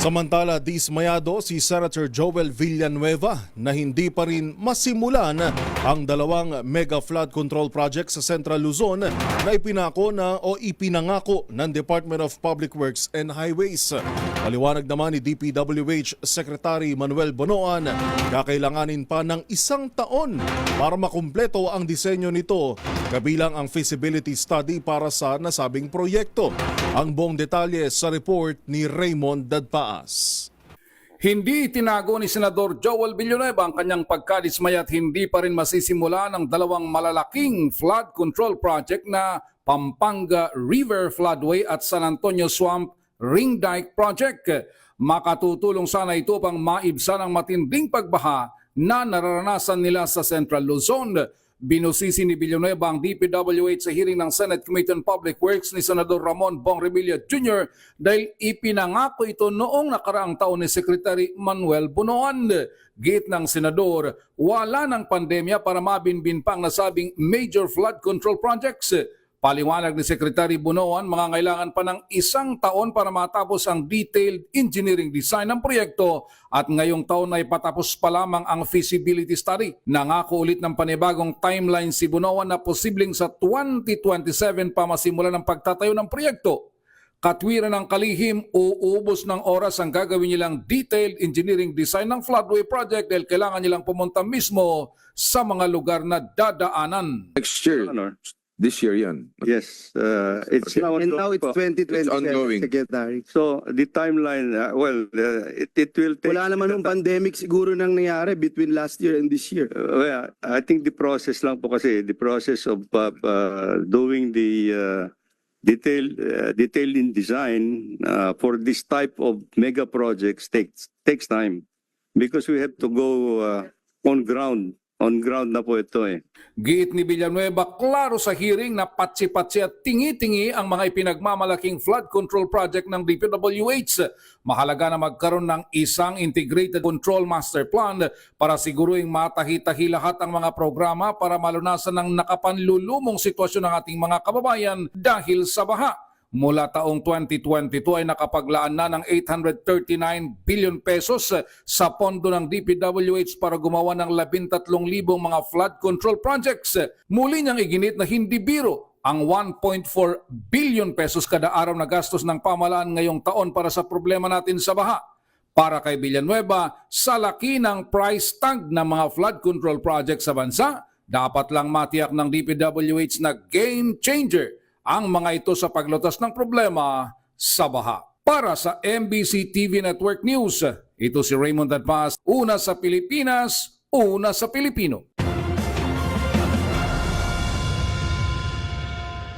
Samantala, dismayado si Senator Joel Villanueva na hindi pa rin masimulan ang dalawang mega flood control project sa Central Luzon na ipinangako ng Department of Public Works and Highways. Paliwanag naman ni DPWH Secretary Manuel Bonoan, kakailanganin pa ng 1 taon para makumpleto ang disenyo nito, kabilang ang feasibility study para sa nasabing proyekto. Ang buong detalye sa report ni Raymond Dadpaas. Hindi tinago ni Senador Joel Villanueva ang kanyang pagkadismaya at hindi pa rin masisimula ng dalawang malalaking flood control project na Pampanga River Floodway at San Antonio Swamp Ring Dike Project. Makatutulong sana ito pang maibsan ang matinding pagbaha na nararanasan nila sa Central Luzon. Binusisi ni Villanueva ang DPWH sa hearing ng Senate Committee on Public Works ni Senador Ramon Bong Revilla Jr. dahil ipinangako ito noong nakaraang taon ni Secretary Manuel Bonoan. Git ng senador, wala ng pandemya para mabinbin pa ang nasabing major flood control projects. Paliwanag ni Secretary Bonoan, mangangailangan pa ng 1 taon para matapos ang detailed engineering design ng proyekto at ngayong taon ay patapos pa lamang ang feasibility study. Nangako ulit ng panibagong timeline si Bonoan na posibleng sa 2027 pa masimulan ang pagtatayo ng proyekto. Katwiran ng kalihim, uubos ng oras ang gagawin nilang detailed engineering design ng floodway project dahil kailangan nilang pumunta mismo sa mga lugar na dadaanan. Next year, this year yan. Yes, it's Okay. now And now it's It's 2027, ongoing. Secretary. so the timeline. It will take. Wala naman ng pandemic siguro nang nangyari between last year and this year. Well, I think the process lang po kasi the process of doing the detailed in design for this type of mega projects takes time because we have to go on ground. On ground na po ito eh. Giit ni Villanueva, klaro sa hearing na patsi-patsi at tingi-tingi ang mga ipinagmamalaking flood control project ng DPWH. Mahalaga na magkaroon ng isang integrated control master plan para siguruing matahi-tahi lahat ang mga programa para malunasan ang nakapanlulumong sitwasyon ng ating mga kababayan dahil sa baha. Mula taong 2022 ay nakapaglaan na ng 839 billion pesos sa pondo ng DPWH para gumawa ng 13,000 mga flood control projects. Muli niyang iginit na hindi biro ang 1.4 billion pesos kada araw na gastos ng pamahalaan ngayong taon para sa problema natin sa baha. Para kay Villanueva, sa laki ng price tag ng mga flood control projects sa bansa, dapat lang matiyak ng DPWH na game changer ang mga ito sa paglutas ng problema sa baha. Para sa MBC TV Network News, ito si Raymond Dadpaas, una sa Pilipinas, una sa Pilipino.